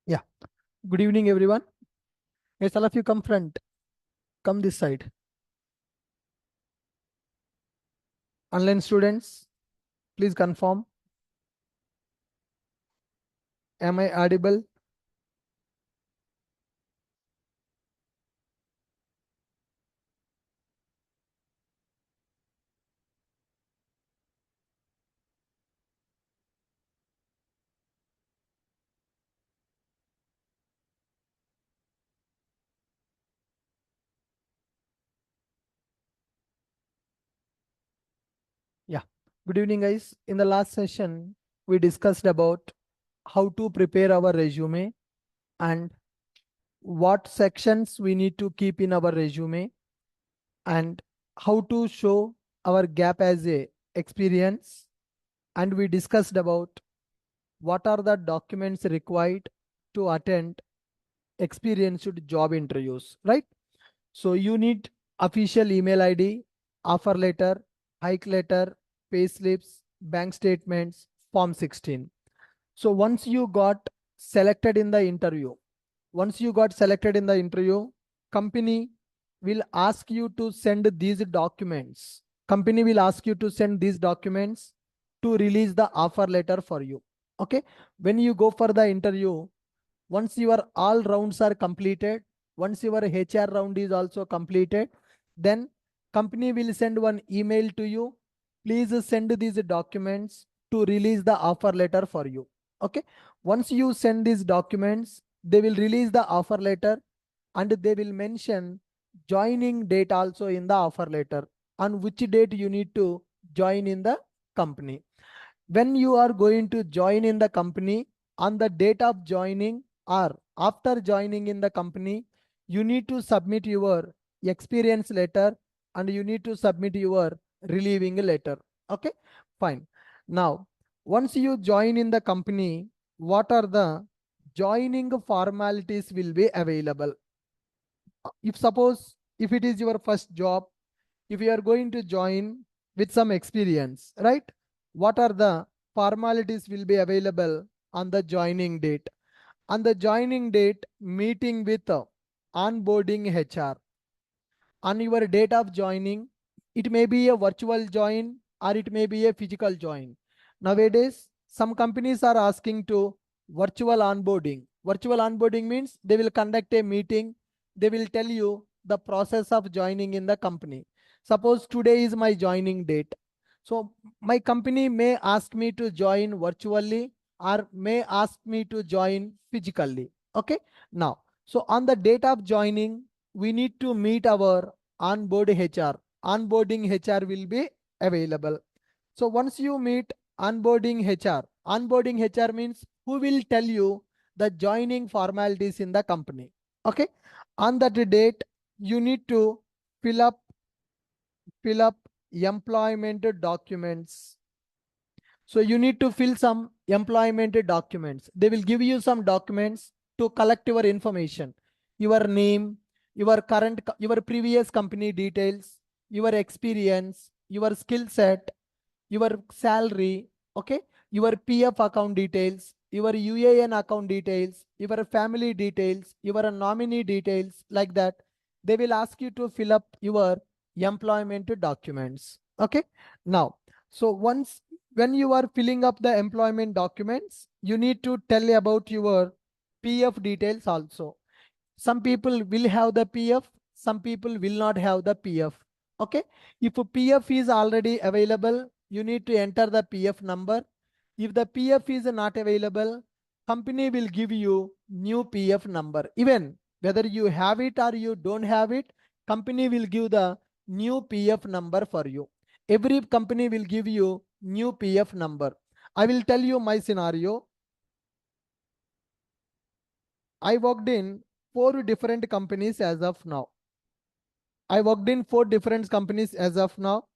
Yeah. Good evening, everyone. Yes, all of you come front. Come this side. Online students, please confirm. Am I audible? Yeah. Good evening, guys. In the last session, we discussed about how to prepare our resume and what sections we need to keep in our resume and how to show our gap as a experience. And we discussed about what are the documents required to attend experienced job interviews, right? So you need official email ID, offer letter, hike letter, pay slips, bank statements, form 16. So once you got selected in the interview, company will ask you to send these documents. Company will ask you to send these documents to release the offer letter for you. Okay. When you go for the interview, once your all rounds are completed, once your HR round is also completed, then company will send one email to you. Please send these documents to release the offer letter for you. Okay. Once you send these documents, they will release the offer letter and they will mention joining date also in the offer letter, on which date you need to join in the company. When you are going to join in the company, on the date of joining or after joining in the company, you need to submit your experience letter and you need to submit your relieving letter. Okay, fine. Now, once you join in the company, what are the joining formalities will be available? If suppose if it is your first job, if you are going to join with some experience, right? What are the formalities will be available on the joining date? On the joining date, meeting with onboarding HR. On your date of joining, it may be a virtual join or it may be a physical join. Nowadays, some companies are asking to virtual onboarding. Virtual onboarding means they will conduct a meeting. They will tell you the process of joining in the company. Suppose today is my joining date. So my company may ask me to join virtually or may ask me to join physically. Okay. Now, so on the date of joining, we need to meet our onboard HR. Onboarding HR will be available. So once you meet onboarding HR means who will tell you the joining formalities in the company. Okay. On that date, you need to fill up employment documents. So you need to fill some employment documents. They will give you some documents to collect your information, your name, your previous company details, your experience, your skill set, your salary, okay, your PF account details, your UAN account details, your family details, your nominee details, like that. They will ask you to fill up your employment documents. Okay. Now, so when you are filling up the employment documents, you need to tell about your PF details also. Some people will have the PF, some people will not have the PF. Okay. If a PF is already available, you need to enter the PF number. If the PF is not available, company will give you new PF number. Even whether you have it or you don't have it, company will give the new PF number for you. Every company will give you new PF number. I will tell you my scenario. I worked in 4 different companies as of now. I worked in 4 different companies as of now.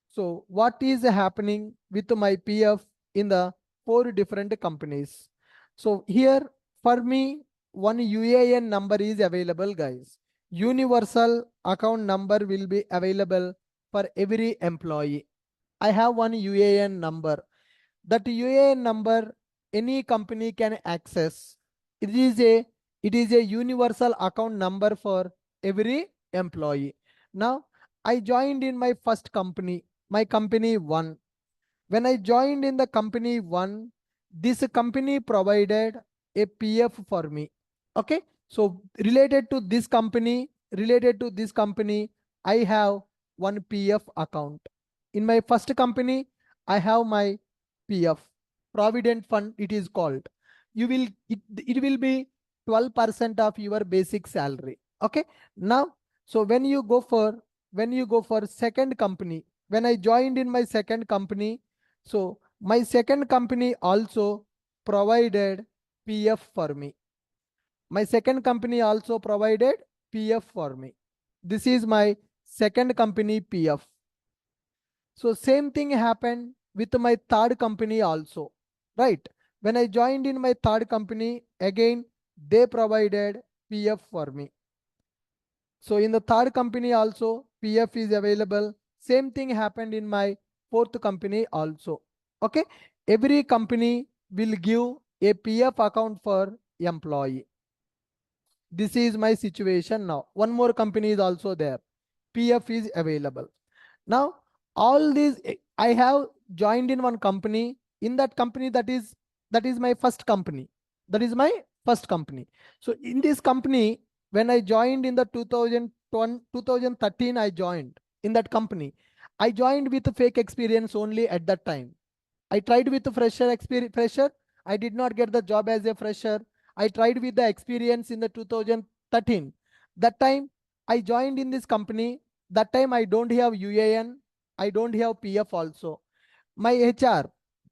So what is happening with my PF in the 4 different companies? So here for me, one UAN number is available, guys. Universal account number will be available for every employee. I have one UAN number. That UAN number any company can access. It is a universal account number for every employee. Now I joined in my first company, my company one. When I joined in the company one, this company provided a PF for me. Okay. So related to this company, I have one PF account. In my first company, I have my PF, Provident Fund, it is called. It will be 12% of your basic salary. Okay. Now, so when you go for second company, when I joined in my second company, so my second company also provided PF for me. My second company also provided PF for me. This is my second company PF. So same thing happened with my third company also, right? When I joined in my third company, again, they provided PF for me. So in the third company also, PF is available. Same thing happened in my fourth company also. Okay. Every company will give a PF account for employee. This is my situation now. One more company is also there. PF is available. Now, all these I have joined in one company. In that company, that is my first company. That is my first company. So in this company, when I joined in the 2013, I joined in that company. I joined with fake experience only at that time. I tried with the fresher. I did not get the job as a fresher. I tried with the experience in the 2013. That time I joined in this company. That time I don't have UAN. I don't have PF also. My HR,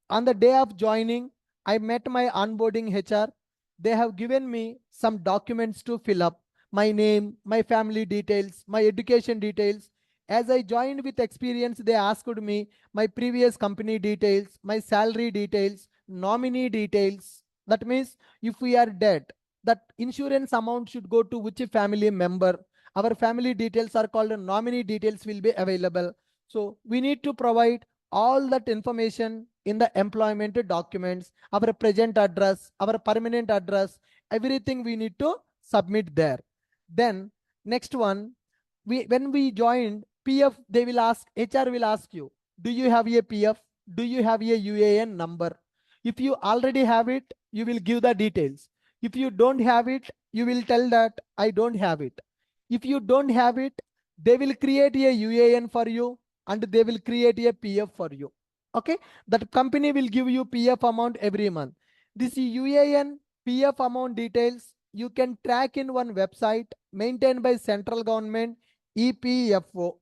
on the day of joining, I met my onboarding HR. They have given me some documents to fill up: my name, my family details, my education details. As I joined with experience, they asked me my previous company details, my salary details, nominee details. That means if we are dead, that insurance amount should go to which family member. Our family details are called nominee details will be available. So we need to provide all that information in the employment documents, our present address, our permanent address, everything we need to submit there. Then next one, when we joined PF, they will ask, HR will ask you, do you have a PF? Do you have a UAN number? If you already have it, you will give the details. If you don't have it, you will tell that I don't have it. If you don't have it, they will create a UAN for you and they will create a PF for you. Okay, that company will give you PF amount every month. This UAN PF amount details you can track in one website maintained by central government. EPFO,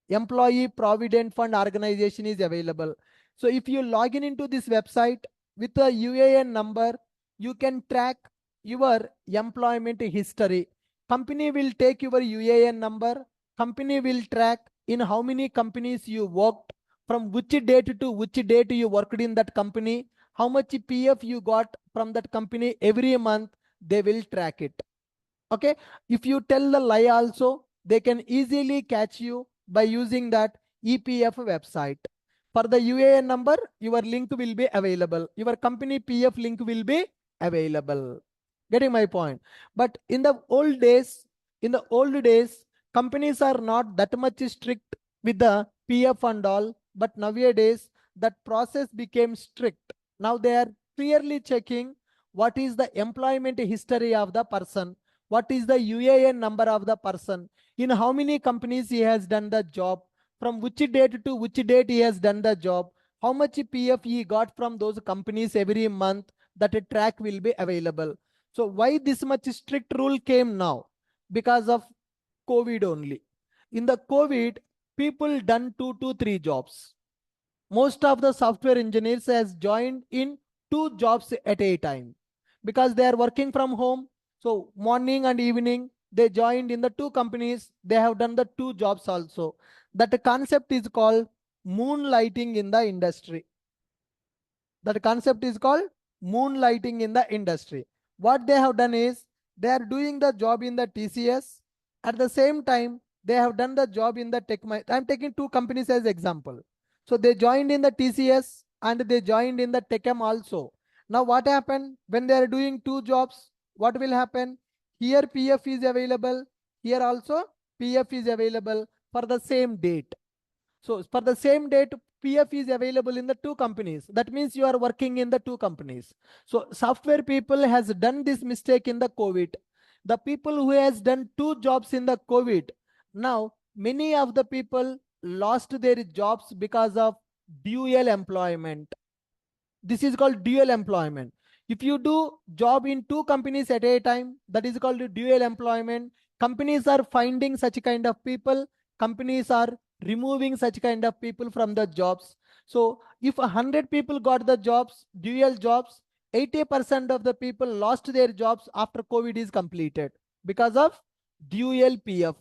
Employee Provident Fund Organization, is available. So if you log in into this website with a UAN number, you can track your employment history. Company will take your UAN number. Company will track in how many companies you worked, from which date to which date you worked in that company, how much PF you got from that company every month. They will track it. Okay. If you tell the lie also, they can easily catch you by using that EPF website. For the UAN number, your link will be available. Your company PF link will be available. Getting my point? But in the old days, companies are not that much strict with the PF and all. But nowadays, that process became strict. Now they are clearly checking what is the employment history of the person, what is the UAN number of the person, in how many companies he has done the job, from which date to which date he has done the job, how much PF he got from those companies every month. That a track will be available. So why this much strict rule came now? Because of COVID only. In the COVID, people done 2 to 3 jobs. Most of the software engineers has joined in 2 jobs at a time because they are working from home. So morning and evening, they joined in the 2 companies. They have done the 2 jobs also. That concept is called moonlighting in the industry. That concept is called moonlighting in the industry. What they have done is they are doing the job in the TCS. At the same time, they have done the job in the tech. I'm taking 2 companies as example. So they joined in the TCS and they joined in the Techem also. Now what happened when they are doing 2 jobs? what will happen? Here PF is available. Here also PF is available for the same date. So for the same date, PF is available in the two companies. That means you are working in the two companies. So software people has done this mistake in the COVID. The people who has done two jobs in the COVID, now many of the people lost their jobs because of dual employment. This is called dual employment. If you do job in two companies at a time, that is called dual employment. Companies are finding such kind of people. Companies are removing such kind of people from the jobs. So if 100 people got the jobs, dual jobs, 80% of the people lost their jobs after COVID is completed because of dual PF.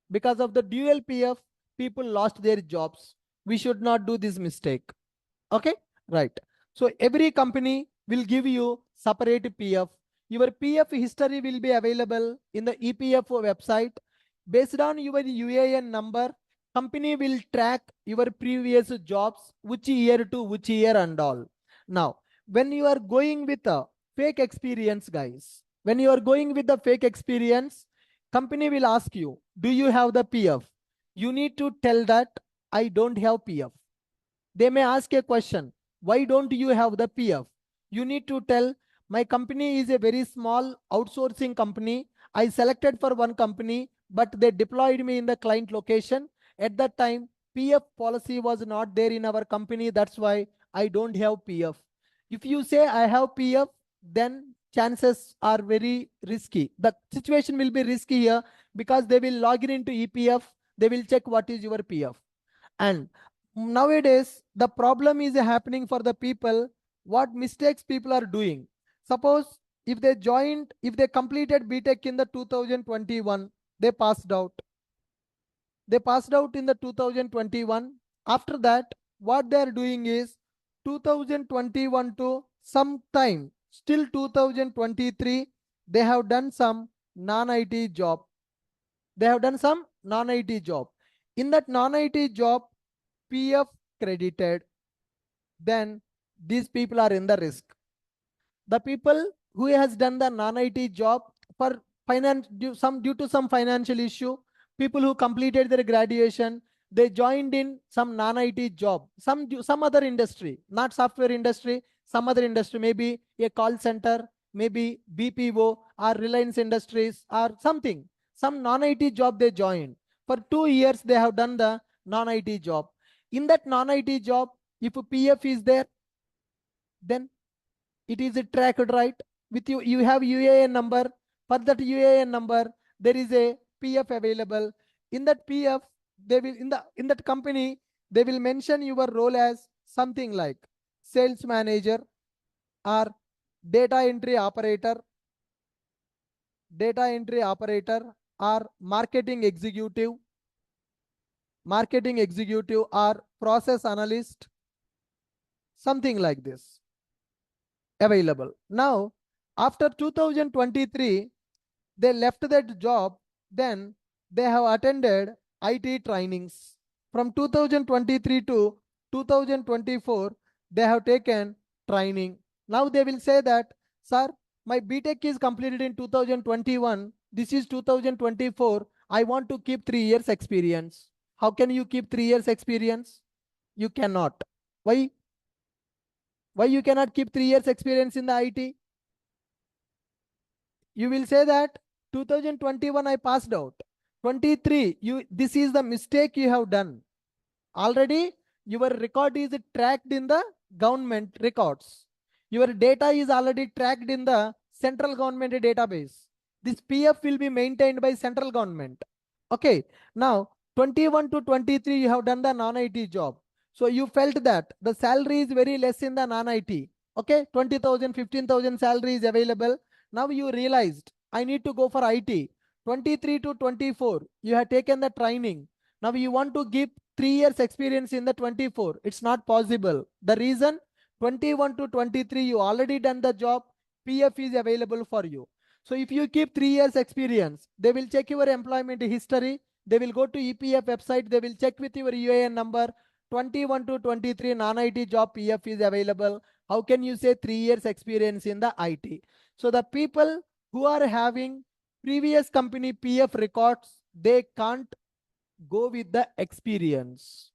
Because of the dual PF, people lost their jobs. We should not do this mistake. Okay, right. So every company will give you separate PF. Your PF history will be available in the EPFO website. Based on your UAN number, company will track your previous jobs, which year to which year and all. Now, when you are going with a fake experience, guys, when you are going with the fake experience, company will ask you, do you have the PF? You need to tell that I don't have PF. They may ask a question, why don't you have the PF? You need to tell, my company is a very small outsourcing company. I selected for one company, but they deployed me in the client location. At that time, PF policy was not there in our company. That's why I don't have PF. If you say I have PF, then chances are very risky. The situation will be risky here because they will log in into EPF. They will check what is your PF. And nowadays, the problem is happening for the people, what mistakes people are doing. Suppose if they completed BTech in the 2021, they passed out. They passed out in the 2021. After that, what they are doing is 2021 to sometime, still 2023, they have done some non-IT job. They have done some non-IT job. In that non-IT job, PF credited, then these people are in the risk. The people who has done the non-IT job for due to some financial issue, people who completed their graduation, they joined in some non-IT job, some other industry, not software industry, some other industry, maybe a call center, maybe BPO or Reliance Industries or something, some non-IT job they joined. For 2 years, they have done the non-IT job. In that non-IT job, if a PF is there, then it is tracked, right? With you have UAN number. For that UAN number, there is a PF available. In that PF, they will in that company, they will mention your role as something like sales manager or data entry operator, or marketing executive or process analyst, something like this available. Now, after 2023, they left that job, then they have attended IT trainings. From 2023 to 2024, they have taken training. Now they will say that, sir, my BTech is completed in 2021. This is 2024. I want to keep 3 years experience. How can you keep 3 years experience? You cannot. Why? Why you cannot keep 3 years experience in the IT? You will say that 2021 I passed out. 23, this is the mistake you have done. Already your record is tracked in the government records. Your data is already tracked in the central government database. This PF will be maintained by central government. Okay, now 21 to 23 you have done the non-IT job. So you felt that the salary is very less in the non-IT. Okay, 20,000, 15,000 salary is available. Now you realized I need to go for IT. 23 to 24, you have taken the training. Now you want to give 3 years experience in the 24. It's not possible. The reason, 21 to 23, you already done the job. PF is available for you. So if you keep 3 years experience, they will check your employment history. They will go to EPF website. They will check with your UAN number. 21 to 23 non-IT job PF is available. How can you say 3 years experience in the IT? So the people who are having previous company PF records, they can't go with the experience.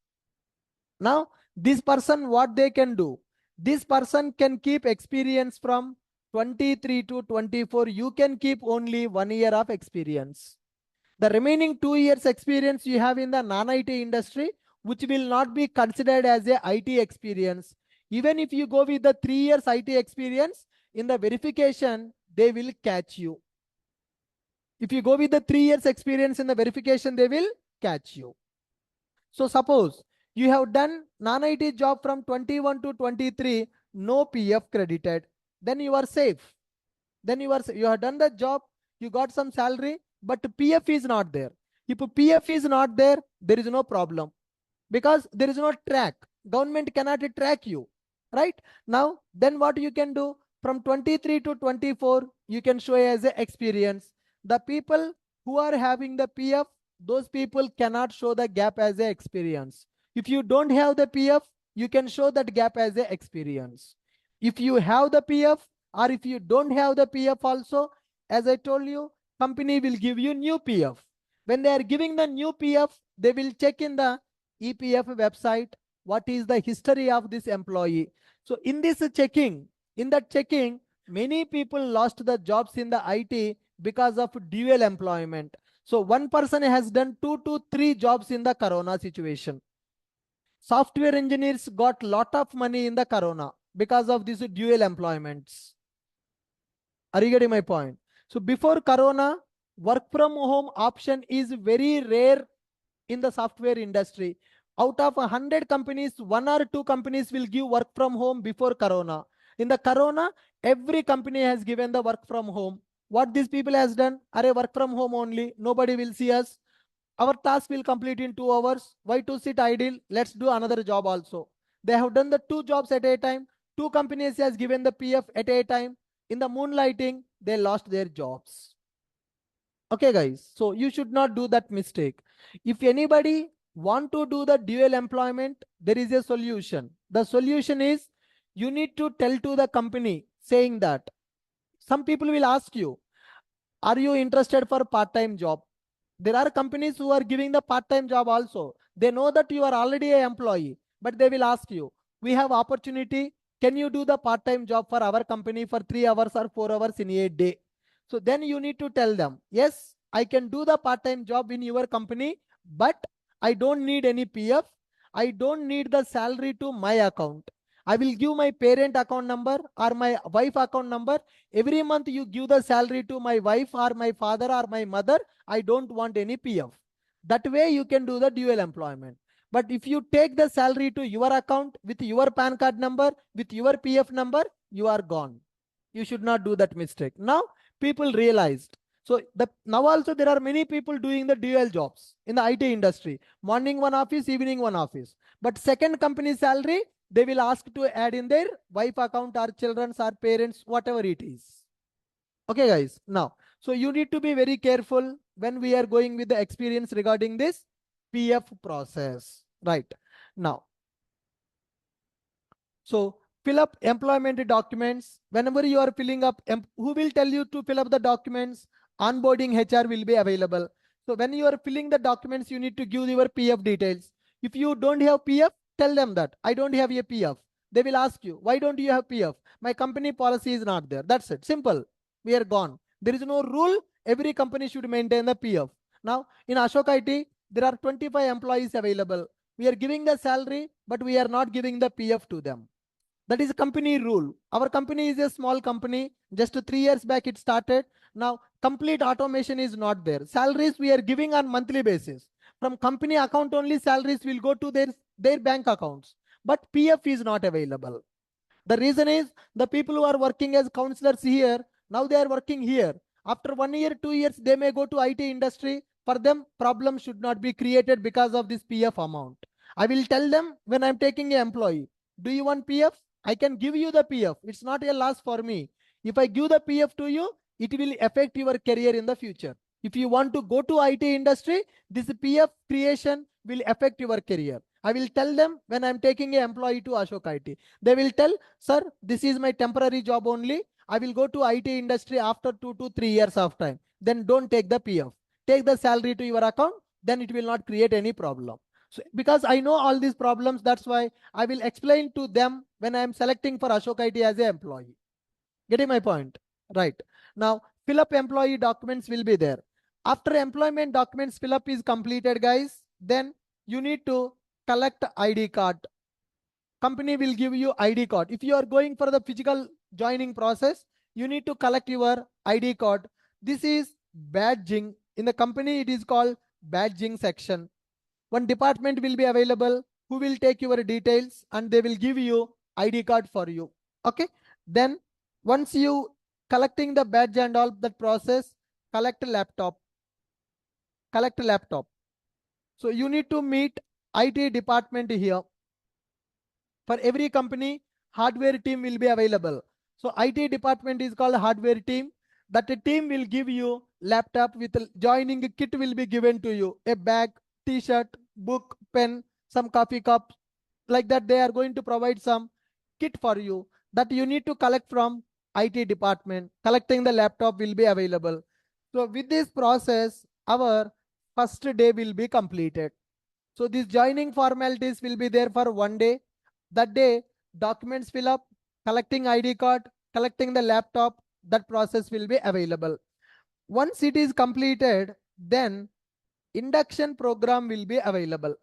Now, this person, what they can do? This person can keep experience from 23 to 24. You can keep only 1 year of experience. The remaining 2 years experience you have in the non-IT industry, which will not be considered as a IT experience. Even if you go with the 3 years IT experience, in the verification, they will catch you. If you go with the 3 years experience in the verification, they will catch you. So suppose you have done non-IT job from 21 to 23, no PF credited, then you are safe. Then you have done the job, you got some salary, but PF is not there. If PF is not there, there is no problem because there is no track. Government cannot track you, right? Now, then what you can do from 23 to 24, you can show as a experience. The people who are having the PF, those people cannot show the gap as a experience. If you don't have the PF, you can show that gap as a experience. If you have the PF or if you don't have the PF also, as I told you, company will give you new PF. When they are giving the new PF, they will check in the EPF website what is the history of this employee. So in this checking, many people lost the jobs in the IT because of dual employment. So one person has done 2 to 3 jobs in the Corona situation. Software engineers got lot of money in the Corona because of these dual employments. Are you getting my point? So before Corona, work from home option is very rare in the software industry. Out of 100 companies, 1 or 2 companies will give work from home before Corona. In the Corona, every company has given the work from home. What these people has done? Are work from home only. Nobody will see us. Our task will complete in 2 hours. Why to sit idle? Let's do another job also. They have done the 2 jobs at a time. 2 companies has given the PF at a time. In the moonlighting, they lost their jobs. Okay, guys. So you should not do that mistake. If anybody want to do the dual employment, there is a solution. The solution is you need to tell to the company saying that some people will ask you, are you interested for part-time job? There are companies who are giving the part-time job also. They know that you are already an employee, but they will ask you, we have opportunity. Can you do the part-time job for our company for 3 hours or 4 hours in a day? So then you need to tell them, yes, I can do the part-time job in your company, but I don't need any PF. I don't need the salary to my account. I will give my parent account number or my wife account number. Every month you give the salary to my wife or my father or my mother. I don't want any PF. That way you can do the dual employment. But if you take the salary to your account with your PAN card number, with your PF number, you are gone. You should not do that mistake. Now people realized. So now also there are many people doing the dual jobs in the IT industry. Morning one office, evening one office. But second company salary, they will ask to add in their wife account or children's or parents, whatever it is. Okay, guys. Now, so you need to be very careful when we are going with the experience regarding this PF process. Right. Now, so fill up employment documents. Whenever you are filling up, who will tell you to fill up the documents? Onboarding HR will be available. So when you are filling the documents, you need to give your PF details. If you don't have PF, tell them that I don't have a PF. They will ask you, why don't you have PF? My company policy is not there. That's it. Simple. We are gone. There is no rule. Every company should maintain the PF. Now, in Ashok IT, there are 25 employees available. We are giving the salary, but we are not giving the PF to them. That is a company rule. Our company is a small company. Just 3 years back it started. Now, complete automation is not there. Salaries we are giving on monthly basis. From company account only salaries will go to their bank accounts. But PF is not available. The reason is the people who are working as counselors here, now they are working here. After 1 year, 2 years, they may go to IT industry. For them, problem should not be created because of this PF amount. I will tell them when I'm taking an employee, do you want PF? I can give you the PF. It's not a loss for me. If I give the PF to you, it will affect your career in the future. If you want to go to IT industry, this PF creation will affect your career. I will tell them when I'm taking an employee to Ashok IT. They will tell, sir, this is my temporary job only. I will go to IT industry after 2 to 3 years of time. Then don't take the PF. Take the salary to your account, then it will not create any problem. So because I know all these problems, that's why I will explain to them when I am selecting for Ashok IT as an employee. Getting my point? Right. Now, fill up employee documents will be there. After employment documents fill up is completed, guys, then you need to collect ID card. Company will give you ID card. If you are going for the physical joining process, you need to collect your ID card. This is badging. In the company, it is called badging section. One department will be available who will take your details and they will give you ID card for you. Okay. Then once you collecting the badge and all that process, collect a laptop. Collect a laptop. So you need to meet IT department here. For every company, hardware team will be available. So IT department is called hardware team. That team will give you laptop with joining kit will be given to you. A bag, t-shirt, book, pen, some coffee cups. Like that, they are going to provide some kit for you that you need to collect from IT department. Collecting the laptop will be available. So with this process, our first day will be completed. So these joining formalities will be there for 1 day. That day, documents fill up, collecting ID card, collecting the laptop, that process will be available. Once it is completed, then induction program will be available.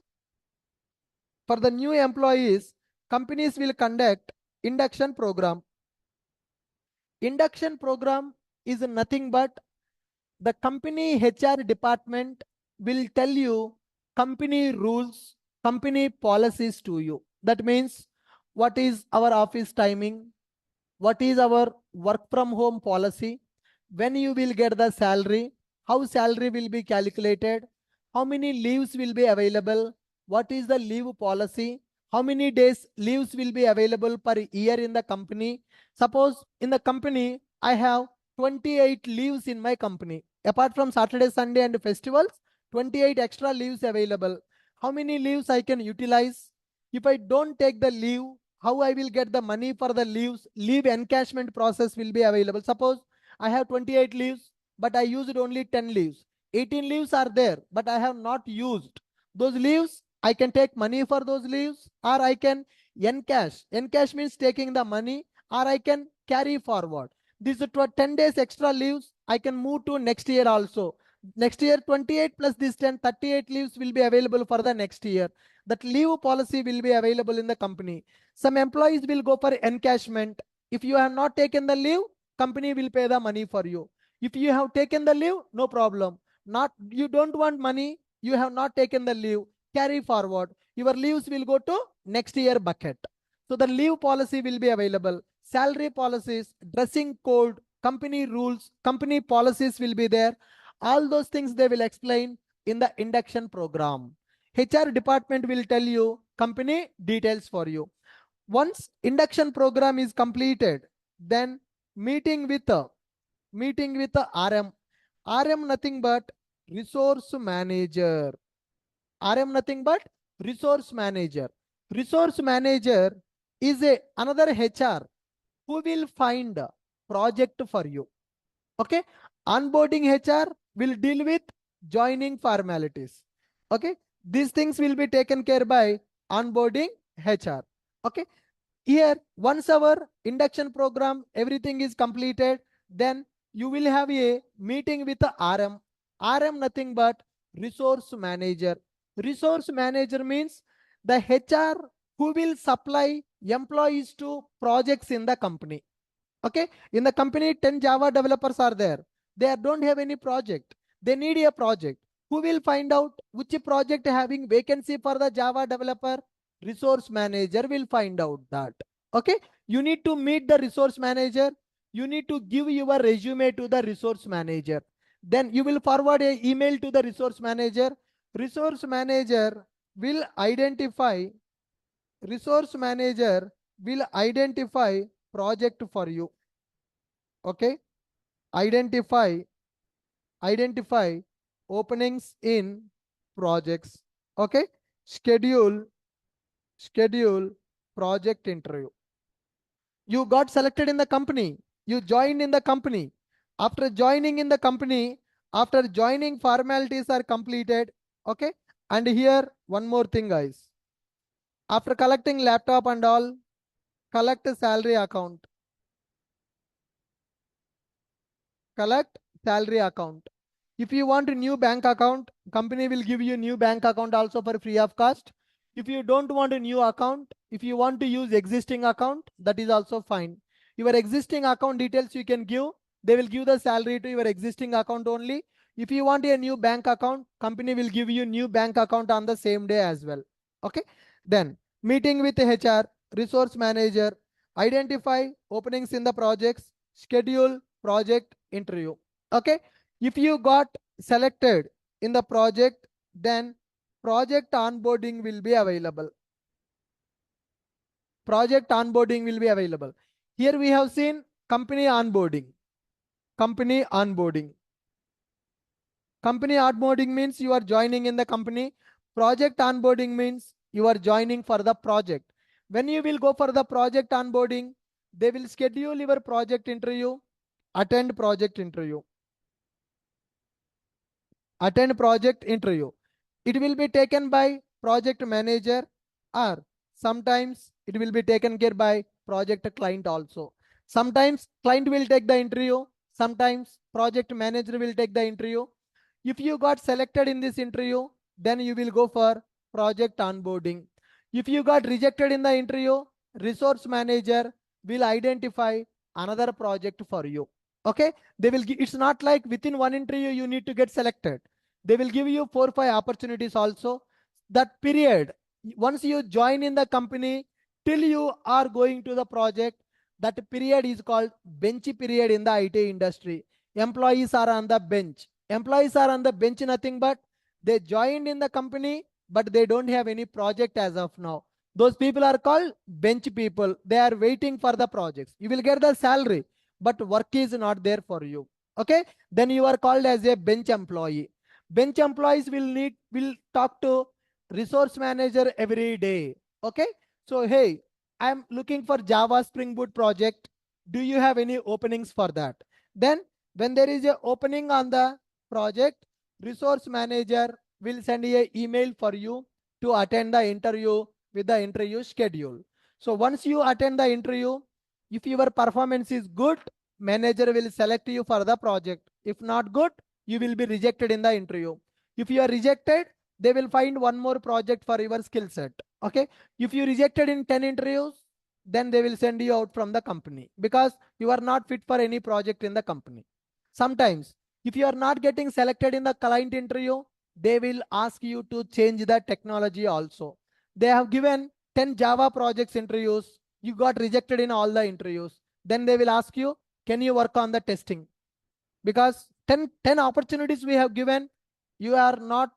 For the new employees, companies will conduct induction program. Induction program is nothing but the company HR department will tell you company rules, company policies to you. That means what is our office timing, what is our work from home policy, when you will get the salary, how salary will be calculated, how many leaves will be available, what is the leave policy, how many days leaves will be available per year in the company. Suppose in the company, I have 28 leaves in my company. Apart from Saturday, Sunday and festivals, 28 extra leaves available. How many leaves I can utilize? If I don't take the leave, how I will get the money for the leaves? Leave encashment process will be available. Suppose I have 28 leaves, but I used only 10 leaves. 18 leaves are there, but I have not used. Those leaves, I can take money for those leaves, or I can encash. Encash means taking the money, or I can carry forward. These 10 days extra leaves, I can move to next year also. Next year, 28 plus this 10, 38 leaves will be available for the next year. That leave policy will be available in the company. Some employees will go for encashment. If you have not taken the leave, company will pay the money for you. If you have taken the leave, no problem. Not you don't want money, you have not taken the leave, carry forward. Your leaves will go to next year bucket. So the leave policy will be available. Salary policies, dressing code, company rules, company policies will be there. All those things they will explain in the induction program. HR department will tell you company details for you. Once induction program is completed, then meeting with the RM. RM nothing but resource manager. RM nothing but resource manager. Resource manager is another HR who will find a project for you. Okay. Onboarding HR will deal with joining formalities. Okay. These things will be taken care by onboarding HR. Okay. Here, once our induction program, everything is completed, then you will have a meeting with the RM. RM nothing but resource manager. Resource manager means the HR who will supply employees to projects in the company. Okay. In the company, 10 Java developers are there. They don't have any project. They need a project. Who will find out which project having vacancy for the Java developer? Resource manager will find out that. Okay. You need to meet the resource manager. You need to give your resume to the resource manager. Then you will forward an email to the resource manager. Resource manager will identify project for you. Okay. Identify openings in projects. Okay. Schedule project interview. You got selected in the company. You joined in the company. After joining in the company, after joining, formalities are completed. Okay. And here one more thing, guys. After collecting laptop and all, collect a salary account. Collect salary account. If you want a new bank account, company will give you new bank account also for free of cost. If you don't want a new account, if you want to use existing account, that is also fine. Your existing account details you can give. They will give the salary to your existing account only. If you want a new bank account, company will give you new bank account on the same day as well. Okay. Then meeting with HR, resource manager, identify openings in the projects, schedule project interview. Okay. If you got selected in the project, then project onboarding will be available. Project onboarding will be available. Here we have seen company onboarding. Company onboarding. Company onboarding means you are joining in the company. Project onboarding means you are joining for the project. When you will go for the project onboarding, they will schedule your project interview, attend project interview. Attend project interview. It will be taken by project manager, or sometimes it will be taken care by project client also. Sometimes client will take the interview. Sometimes project manager will take the interview. If you got selected in this interview, then you will go for project onboarding. If you got rejected in the interview, resource manager will identify another project for you. Okay. They will it's not like within one interview you need to get selected. They will give you 4-5 opportunities also. That period, once you join in the company till you are going to the project, that period is called bench period in the IT industry. Employees are on the bench. Employees are on the bench, nothing but they joined in the company, but they don't have any project as of now. Those people are called bench people. They are waiting for the projects. You will get the salary, but work is not there for you. Okay. Then you are called as a bench employee. Bench employees will talk to resource manager every day. Okay. So, hey, I'm looking for Java Spring Boot project. Do you have any openings for that? Then when there is a opening on the project, resource manager will send you an email for you to attend the interview with the interview schedule. So once you attend the interview, if your performance is good, manager will select you for the project. If not good, you will be rejected in the interview. If you are rejected, they will find one more project for your skill set. Okay. If you rejected in 10 interviews, then they will send you out from the company because you are not fit for any project in the company. Sometimes if you are not getting selected in the client interview, they will ask you to change the technology also. They have given 10 Java projects interviews. You got rejected in all the interviews. Then they will ask you, can you work on the testing? Because 10 opportunities we have given, you are not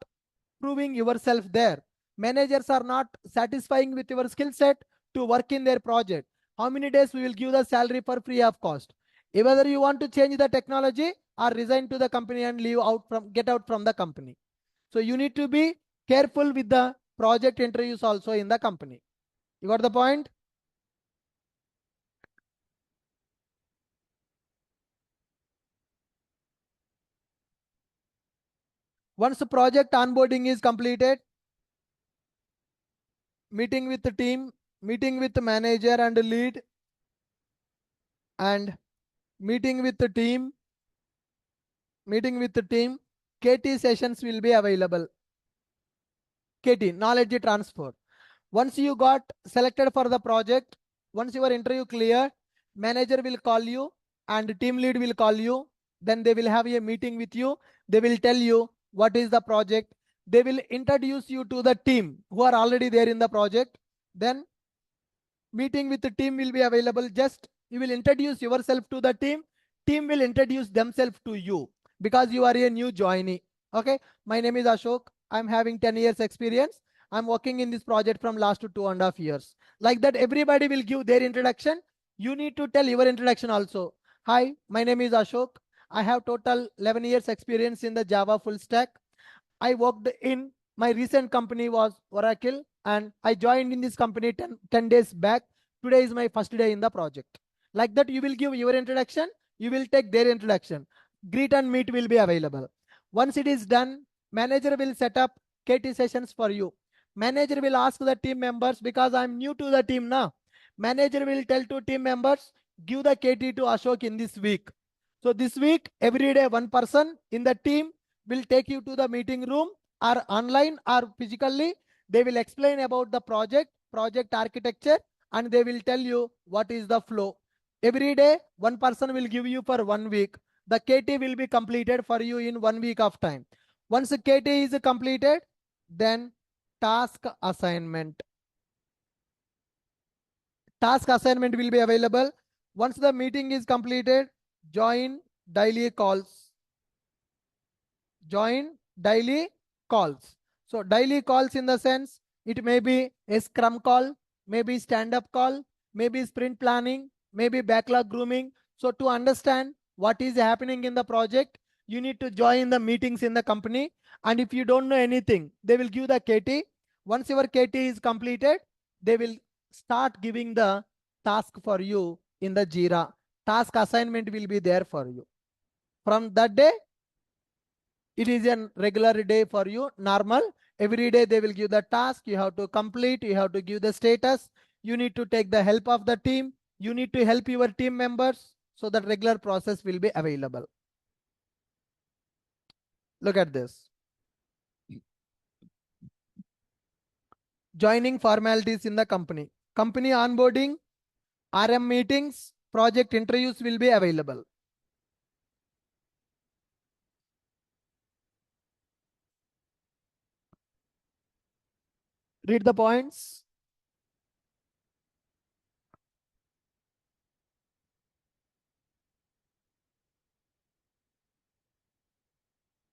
proving yourself there. Managers are not satisfying with your skill set to work in their project. How many days we will give the salary for free of cost? Whether you want to change the technology or resign to the company and get out from the company. So you need to be careful with the project interviews also in the company. You got the point? Once the project onboarding is completed, meeting with the team, meeting with the manager and the lead, and meeting with the team, KT sessions will be available. KT, knowledge transfer. Once you got selected for the project, once your interview clear, manager will call you and team lead will call you. Then they will have a meeting with you. They will tell you what is the project. They will introduce you to the team who are already there in the project. Then meeting with the team will be available. Just you will introduce yourself to the team. Team will introduce themselves to you because you are a new joinee. Okay. My name is Ashok. I'm having 10 years experience. I'm working in this project from last 2.5 years. Like that, everybody will give their introduction. You need to tell your introduction also. Hi, my name is Ashok. I have total 11 years experience in the Java full stack. I worked in my recent company was Oracle and I joined in this company 10 days back. Today is my first day in the project. Like that, you will give your introduction, you will take their introduction. Greet and meet will be available. Once it is done, manager will set up KT sessions for you. Manager will ask the team members, because I'm new to the team now. Manager will tell to team members, give the KT to Ashok in this week. So this week, every day, one person in the team will take you to the meeting room, or online or physically. They will explain about the project architecture, and they will tell you what is the flow. Every day, one person will give you for 1 week. The KT will be completed for you in 1 week of time. Once the KT is completed, then task assignment. Task assignment will be available. Once the meeting is completed, join daily calls. Join daily calls. So daily calls in the sense, it may be a scrum call, maybe stand-up call, maybe sprint planning, maybe backlog grooming. So to understand what is happening in the project, you need to join the meetings in the company. And if you don't know anything, they will give the KT. Once your KT is completed, they will start giving the task for you in the Jira. Task assignment will be there for you. From that day, it is a regular day for you, normal. Every day they will give the task, you have to complete, you have to give the status, you need to take the help of the team, you need to help your team members, so that regular process will be available. Look at this. Joining formalities in the company. Company onboarding, RM meetings, project interviews will be available. Read the points.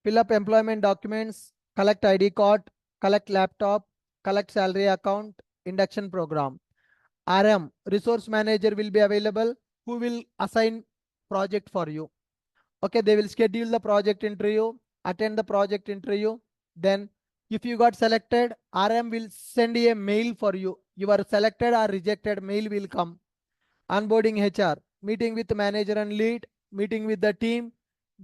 Fill up employment documents, collect ID card, collect laptop, collect salary account, induction program. RM, resource manager will be available, who will assign project for you. Okay, they will schedule the project interview, attend the project interview. Then if you got selected, RM will send a mail for you. You are selected or rejected, mail will come. Onboarding HR, meeting with manager and lead, meeting with the team,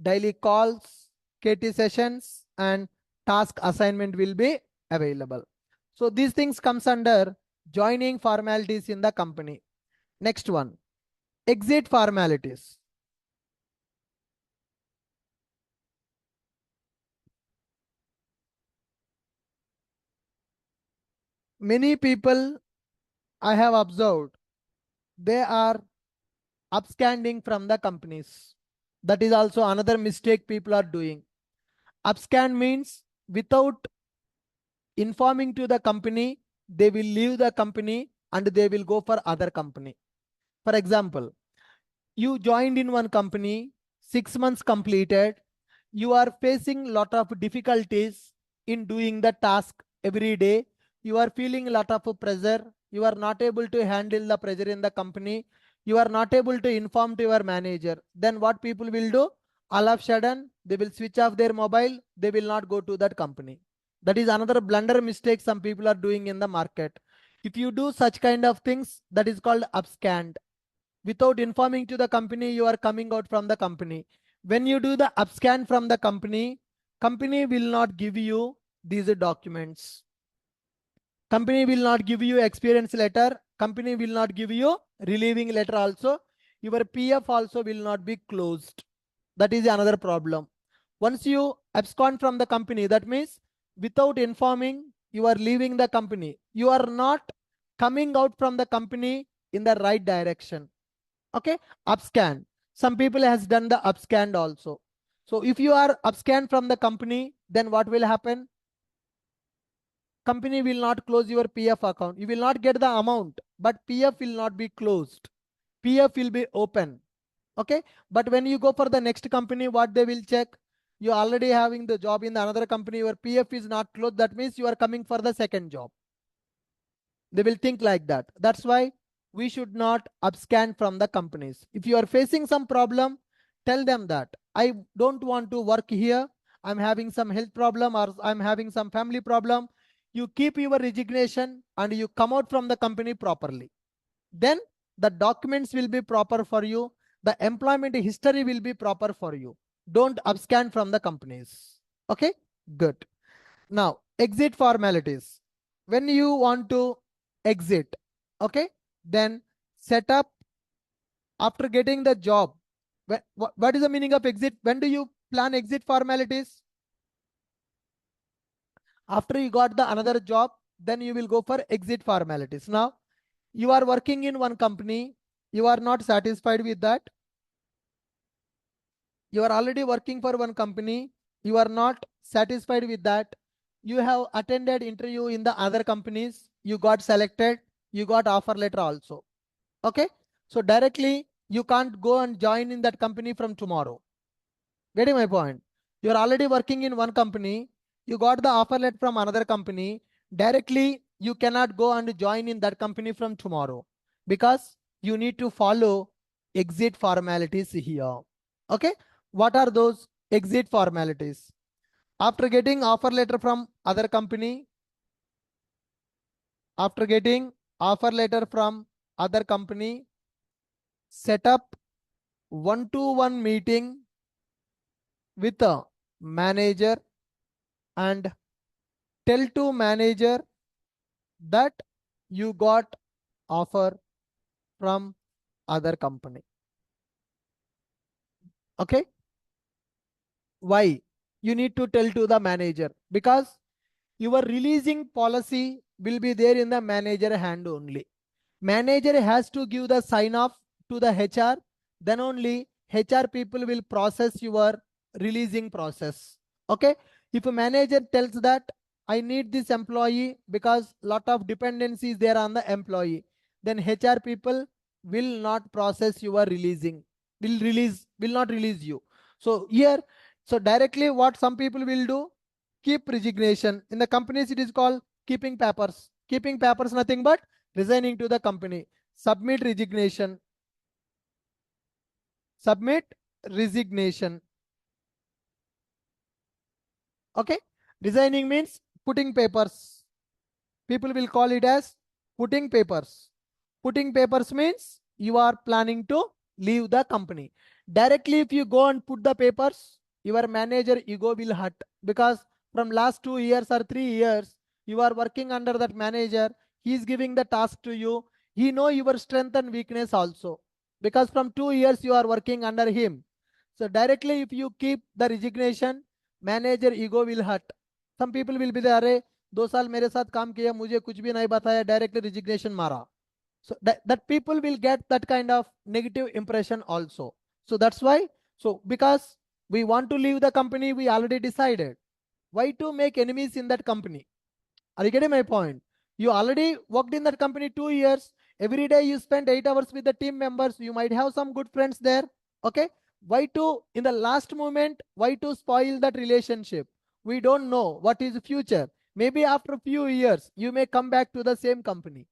daily calls, KT sessions, and task assignment will be available. So these things comes under joining formalities in the company. Next one, exit formalities. Many people I have observed, they are upscanding from the companies. That is also another mistake people are doing. Upscand means without informing to the company, they will leave the company and they will go for other company. For example, you joined in one company, 6 months completed, you are facing lot of difficulties in doing the task every day. You are feeling a lot of pressure. You are not able to handle the pressure in the company. You are not able to inform to your manager. Then what people will do? All of a sudden, they will switch off their mobile. They will not go to that company. That is another blunder mistake some people are doing in the market. If you do such kind of things, that is called upscand. Without informing to the company, you are coming out from the company. When you do the upscan from the company, company will not give you these documents. Company will not give you experience letter. Company will not give you relieving letter also. Your PF also will not be closed. That is another problem. Once you abscond from the company, that means without informing, you are leaving the company. You are not coming out from the company in the right direction. Okay, upscan. Some people has done the upscan also. So if you are upscan from the company, then what will happen? Company will not close your PF account. You will not get the amount, but PF will not be closed. PF will be open. Okay, but when you go for the next company, what they will check? You already having the job in the another company, your PF is not closed. That means you are coming for the second job. They will think like that. That's why we should not upscan from the companies. If you are facing some problem, tell them that I don't want to work here. I'm having some health problem or I'm having some family problem. You keep your resignation and you come out from the company properly. Then the documents will be proper for you, the employment history will be proper for you. Don't abscond from the companies. Okay, good. Now, exit formalities. When you want to exit, okay, then set up after getting the job. What is the meaning of exit? When do you plan exit formalities? After you got the another job, then you will go for exit formalities. Now, you are working in one company, you are not satisfied with that. You are already working for one company, you are not satisfied with that. You have attended interview in the other companies, you got selected, you got offer letter also. Okay, so directly you can't go and join in that company from tomorrow. Getting my point? You are already working in one company, you got the offer letter from another company. Directly you cannot go and join in that company from tomorrow, because you need to follow exit formalities here. Okay, what are those exit formalities? After getting offer letter from other company, set up one-to-one meeting with a manager and tell to manager that you got offer from other company. Okay, why you need to tell to the manager? Because your releasing policy will be there in the manager hand only. Manager has to give the sign off to the HR, then only HR people will process your releasing process. Okay, if a manager tells that I need this employee because lot of dependencies there on the employee, then HR people will not process your releasing, will not release you. So here, so directly what some people will do, keep resignation. In the companies it is called keeping papers. Keeping papers nothing but resigning to the company. Submit resignation. Submit resignation. Okay, resigning means putting papers. People will call it as putting papers. Putting papers means you are planning to leave the company. Directly if you go and put the papers, your manager ego will hurt, because from last 2 years or 3 years you are working under that manager. He is giving the task to you. He know your strength and weakness also, because from 2 years you are working under him. So directly if you keep the resignation, manager ego will hurt. Some people will be there, अरे 2 साल मेरे साथ काम किया, मुझे कुछ भी नहीं बताया, डायरेक्टली रिजिग्नेशन मारा. So that people will get that kind of negative impression also. So that's why, so because we want to leave the company, we already decided. Why to make enemies in that company? Are you getting my point? You already worked in that company 2 years. Every day you spend 8 hours with the team members. You might have some good friends there. Okay. Why to, in the last moment, why to spoil that relationship? We don't know what is the future. Maybe after a few years, you may come back to the same company.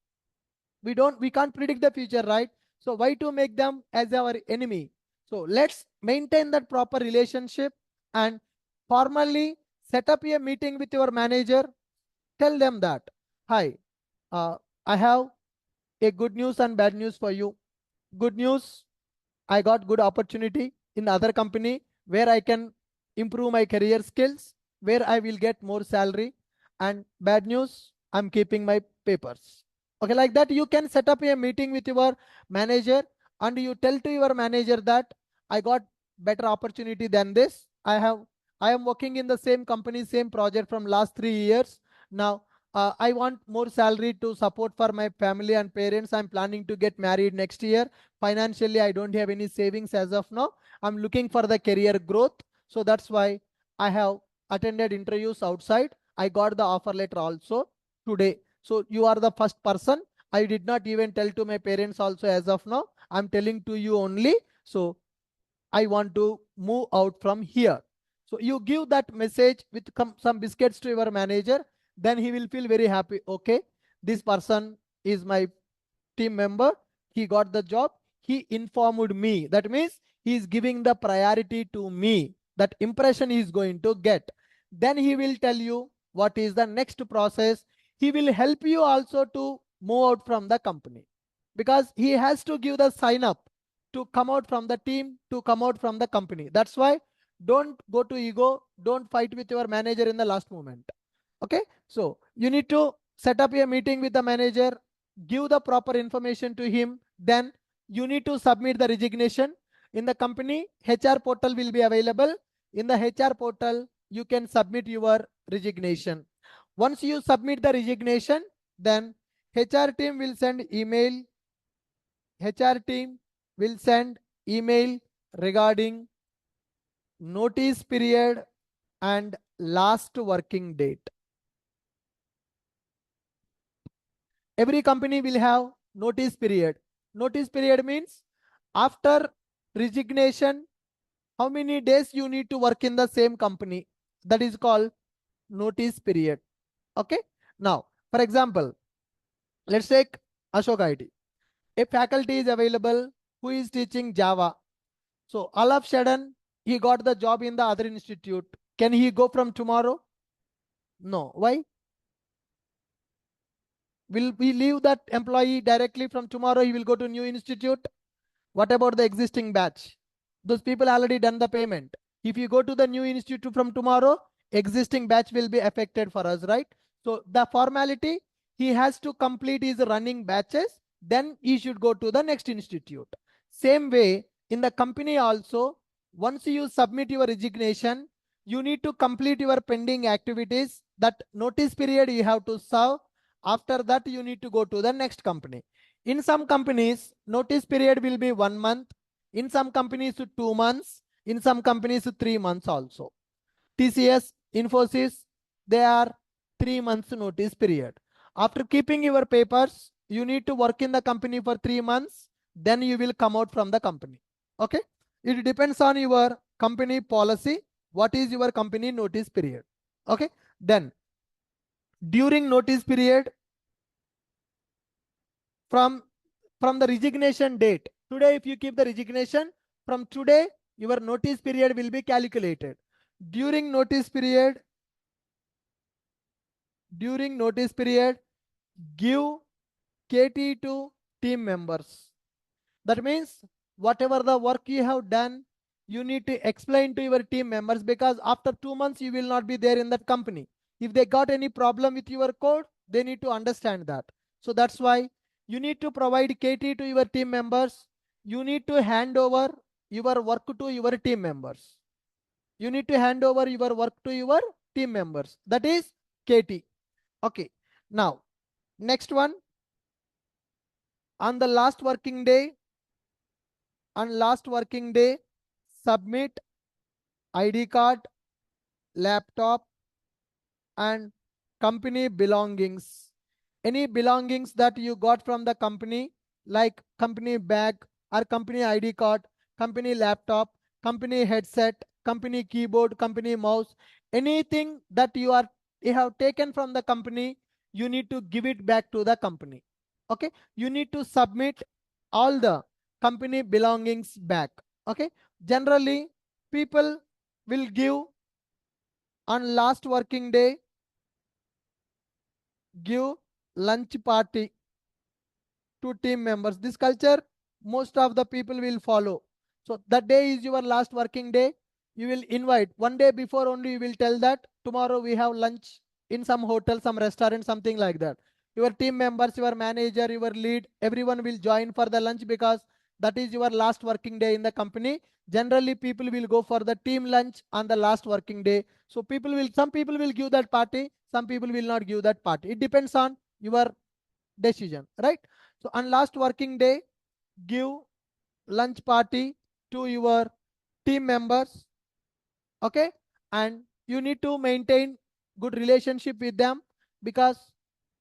We can't predict the future, right? So why to make them as our enemy? So let's maintain that proper relationship and formally set up a meeting with your manager. Tell them that, hi, I have a good news and bad news for you. Good news, I got good opportunity in other company where I can improve my career skills, where I will get more salary. And bad news, I'm keeping my papers. Okay, like that you can set up a meeting with your manager and you tell to your manager that I got better opportunity than this. I am working in the same company, same project from last 3 years. Now I want more salary to support for my family and parents. I'm planning to get married next year. Financially, I don't have any savings as of now. I'm looking for the career growth. So that's why I have attended interviews outside. I got the offer letter also today. So you are the first person. I did not even tell to my parents also as of now. I'm telling to you only. So I want to move out from here. So you give that message with some biscuits to your manager. Then he will feel very happy. Okay, this person is my team member. He got the job. He informed me. That means he is giving the priority to me. That impression he is going to get. Then he will tell you what is the next process. He will help you also to move out from the company. because he has to give the sign up to come out from the team, to come out from the company. That's why don't go to ego, don't fight with your manager in the last moment. Okay, so you need to set up a meeting with the manager, give the proper information to him, then you need to submit the resignation. In the company, HR portal will be available. In the HR portal, you can submit your resignation. Once you submit the resignation, then HR team will send email. HR team will send email regarding notice period and last working date. Every company will have notice period. Notice period means after resignation, how many days you need to work in the same company. That is called notice period. Okay. Now, for example, let's take Ashok IT. A faculty is available who is teaching Java. So all of a sudden, he got the job in the other institute. Can he go from tomorrow? No. Why? Will we leave that employee directly from tomorrow? He will go to new institute. What about the existing batch? Those people already done the payment. If you go to the new institute from tomorrow, existing batch will be affected for us, right? So the formality, he has to complete his running batches, then he should go to the next institute. Same way, in the company also, once you submit your resignation, you need to complete your pending activities. That notice period you have to serve. After that, you need to go to the next company. In some companies, notice period will be 1 month. In some companies, 2 months. In some companies, 3 months also. TCS, Infosys, they are 3 months notice period. After keeping your papers, you need to work in the company for 3 months. Then you will come out from the company. Okay. It depends on your company policy. What is your company notice period? Okay. Then during notice period, from the resignation date, today if you keep the resignation, from today your notice period will be calculated. During notice period, give KT to team members. That means whatever the work you have done, you need to explain to your team members, because after 2 months you will not be there in that company. If they got any problem with your code, they need to understand that. So that's why you need to provide KT to your team members. You need to hand over your work to your team members. You need to hand over your work to your team members. That is KT. Okay. Now, next one, on the last working day, submit ID card, laptop, and company belongings. Any belongings that you got from the company, like company bag or company ID card, company laptop, company headset, company keyboard, company mouse, anything that you have taken from the company, you need to give it back to the company. Okay, you need to submit all the company belongings back. Okay, generally people will give on last working day, give lunch party to team members. This culture most of the people will follow. So that day is your last working day. You will invite 1 day before only. You will tell that tomorrow we have lunch in some hotel, some restaurant, something like that. Your team members, your manager, your lead, everyone will join for the lunch, because that is your last working day in the company. Generally people will go for the team lunch on the last working day. So some people will give that party, some people will not give that party. It depends on your decision, right? So on last working day, give lunch party to your team members. Okay, and you need to maintain good relationship with them, because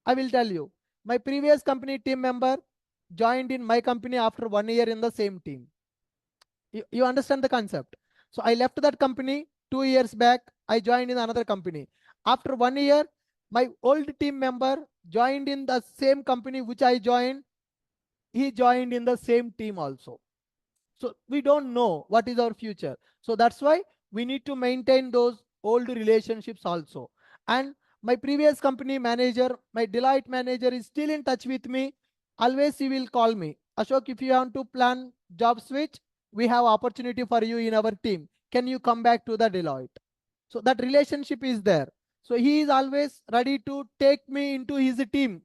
I will tell you, my previous company team member joined in my company after 1 year in the same team. You understand the concept? So I left that company 2 years back. I joined in another company. After 1 year, my old team member joined in the same company which I joined. He joined in the same team also. So we don't know what is our future. So that's why we need to maintain those old relationships also. And my previous company manager, my Deloitte manager, is still in touch with me. always he will call me, Ashok, if you want to plan job switch, we have opportunity for you in our team. Can you come back to the Deloitte? So that relationship is there. So he is always ready to take me into his team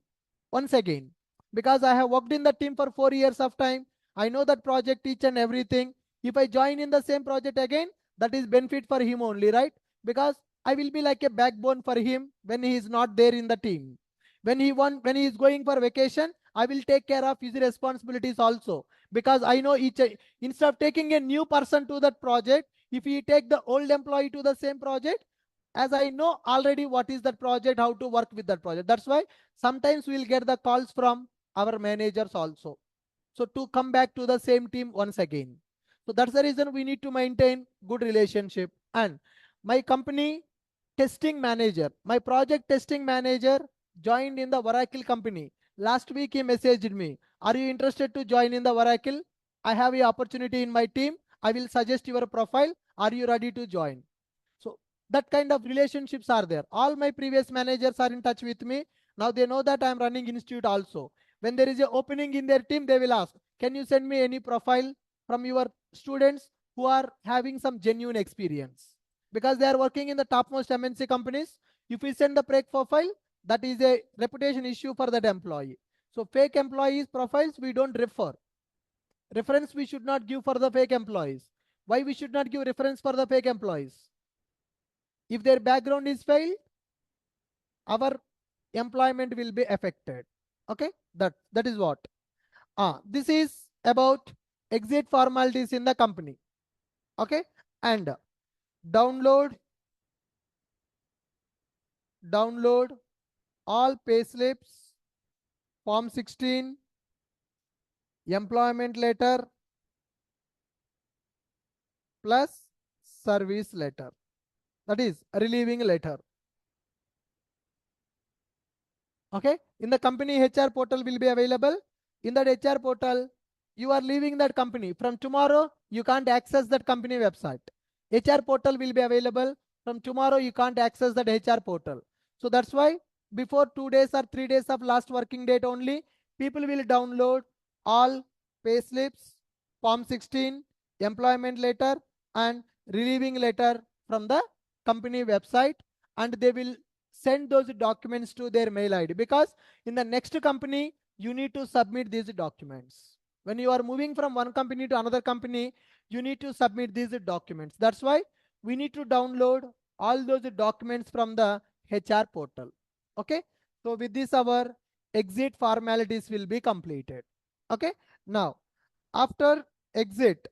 once again, because I have worked in the team for 4 years of time. I know that project each and everything. If I join in the same project again, that is benefit for him only, right? Because I will be like a backbone for him when he is not there in the team. When he is going for vacation, I will take care of his responsibilities also, because I know each, instead of taking a new person to that project, if he take the old employee to the same project, as I know already what is that project, how to work with that project. That's why sometimes we'll get the calls from our managers also. So to come back to the same team once again. So that's the reason we need to maintain good relationship. And my company testing manager, my project testing manager joined in the Oracle company. Last week he messaged me, are you interested to join in the Oracle? I have an opportunity in my team. I will suggest your profile. Are you ready to join? So that kind of relationships are there. All my previous managers are in touch with me. Now they know that I'm running institute also. When there is an opening in their team, they will ask, can you send me any profile from your students who are having some genuine experience? Because they are working in the topmost MNC companies. If we send the fake profile, that is a reputation issue for that employee. So fake employees profiles we don't refer. Reference we should not give for the fake employees. Why we should not give reference for the fake employees? If their background is failed, our employment will be affected. Okay, that is what. This is about exit formalities in the company. Okay, and download all payslips, Form 16, employment letter plus service letter. That is relieving letter. Okay, in the company HR portal will be available. In that HR portal, you are leaving that company. From tomorrow, you can't access that company website. HR portal will be available. From tomorrow, you can't access that HR portal. So that's why before 2 days or 3 days of last working date only, people will download all payslips, Form 16, employment letter, and relieving letter from the company website, and they will send those documents to their mail ID, because in the next company you need to submit these documents. When you are moving from one company to another company, you need to submit these documents. That's why we need to download all those documents from the HR portal. Okay, so with this our exit formalities will be completed. Okay, now after exit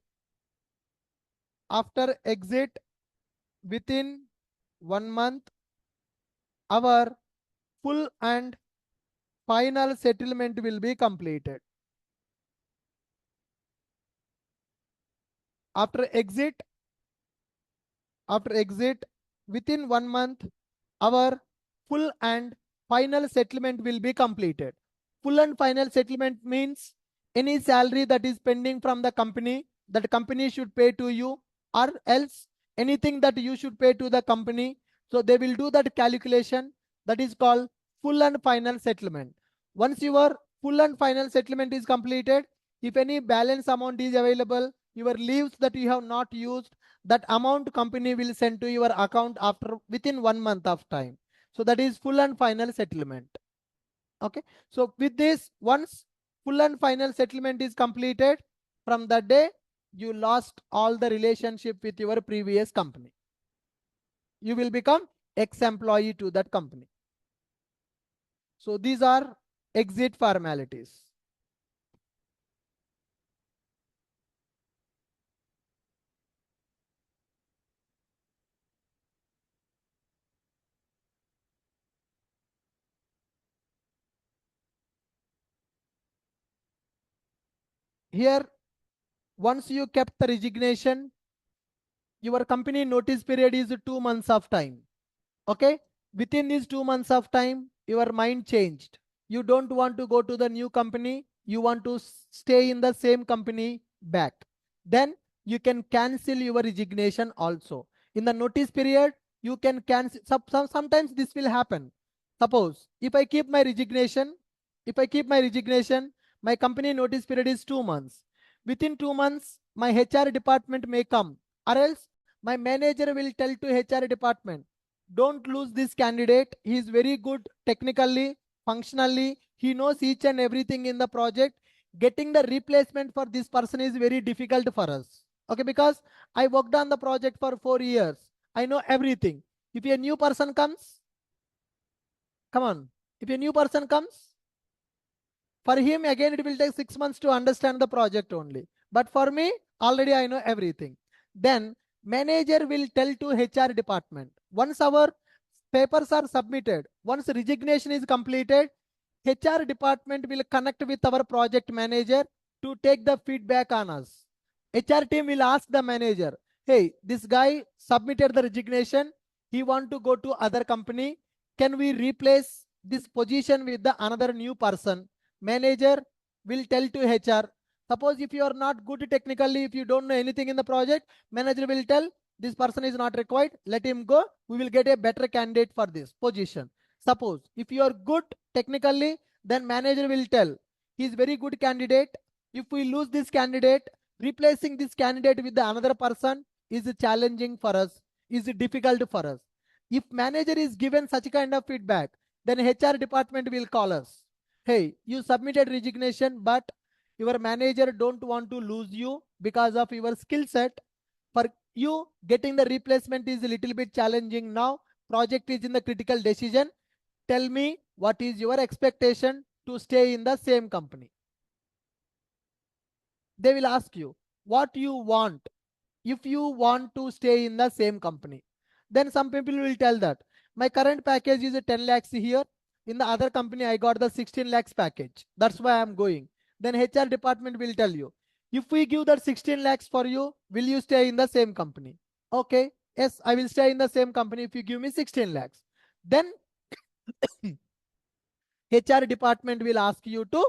within 1 month, our full and final settlement will be completed. After exit within 1 month, our full and final settlement will be completed. Full and final settlement means any salary that is pending from the company, that company should pay to you, or else anything that you should pay to the company. So they will do that calculation. That is called full and final settlement. Once your full and final settlement is completed, if any balance amount is available, your leaves that you have not used, that amount company will send to your account after within 1 month of time. So that is full and final settlement. Okay, so with this, once full and final settlement is completed, from that day you lost all the relationship with your previous company. You will become ex-employee to that company. So these are exit formalities. Here, once you kept the resignation, your company notice period is 2 months of time. Okay, within these 2 months of time, your mind changed. You don't want to go to the new company. You want to stay in the same company back. Then you can cancel your resignation also. In the notice period, you can cancel. Sometimes this will happen. Suppose if I keep my resignation, My company notice period is 2 months. Within 2 months, my HR department may come, or else my manager will tell to HR department, don't lose this candidate. He is very good technically, functionally. He knows each and everything in the project. Getting the replacement for this person is very difficult for us. Okay, because I worked on the project for 4 years. I know everything. If a new person comes, come on. If a new person comes, for him again it will take 6 months to understand the project only. But for me, already I know everything. Then manager will tell to HR department. Once our papers are submitted, once resignation is completed, HR department will connect with our project manager to take the feedback on us. HR team will ask the manager, hey, this guy submitted the resignation. He want to go to other company. Can we replace this position with the another new person? Manager will tell to HR. Suppose if you are not good technically, if you don't know anything in the project, manager will tell this person is not required. Let him go. We will get a better candidate for this position. Suppose if you are good technically, then manager will tell he is very good candidate. If we lose this candidate, replacing this candidate with the another person is challenging for us, is difficult for us. If manager is given such kind of feedback, then HR department will call us. Hey, you submitted resignation, but your manager don't want to lose you because of your skill set. For you, getting the replacement is a little bit challenging now. Project is in the critical decision. Tell me what is your expectation to stay in the same company. They will ask you what you want if you want to stay in the same company. Then some people will tell that my current package is 10 lakhs here. In the other company, I got the 16 lakhs package. That's why I'm going. Then HR department will tell you, if we give that 16 lakhs for you, will you stay in the same company? Okay. Yes, I will stay in the same company if you give me 16 lakhs. Then HR department will ask you to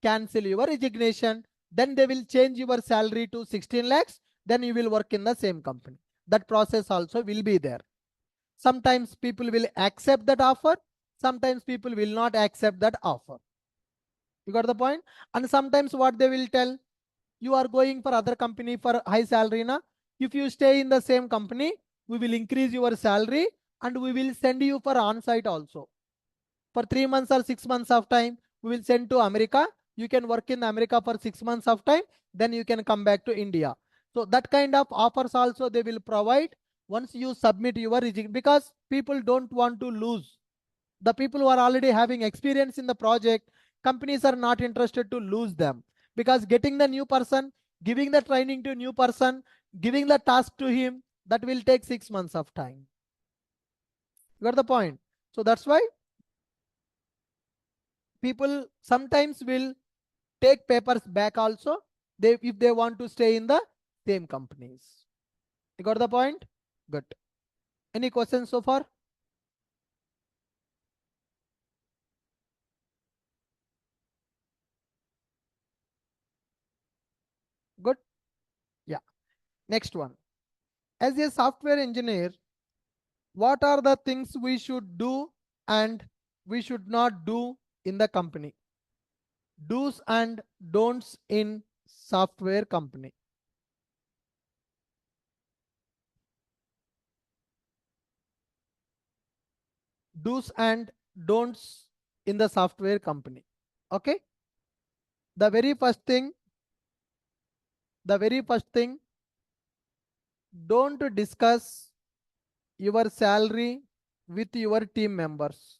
cancel your resignation. Then they will change your salary to 16 lakhs. Then you will work in the same company. That process also will be there. Sometimes people will accept that offer. Sometimes people will not accept that offer. You got the point? And sometimes what they will tell, you are going for other company for high salary. Na? If you stay in the same company, we will increase your salary and we will send you for on-site also. For 3 months or 6 months of time, we will send to America. You can work in America for 6 months of time. Then you can come back to India. So that kind of offers also they will provide once you submit your resignation, because people don't want to lose. The people who are already having experience in the project, companies are not interested to lose them, because getting the new person, giving the training to new person, giving the task to him, that will take 6 months of time. You got the point? So that's why people sometimes will take papers back also if they want to stay in the same companies. You got the point? Good. Any questions so far? Good. Yeah. Next one. As a software engineer, what are the things we should do and we should not do in the company? Do's and don'ts in software company. Do's and don'ts in the software company. Okay. The very first thing, don't discuss your salary with your team members.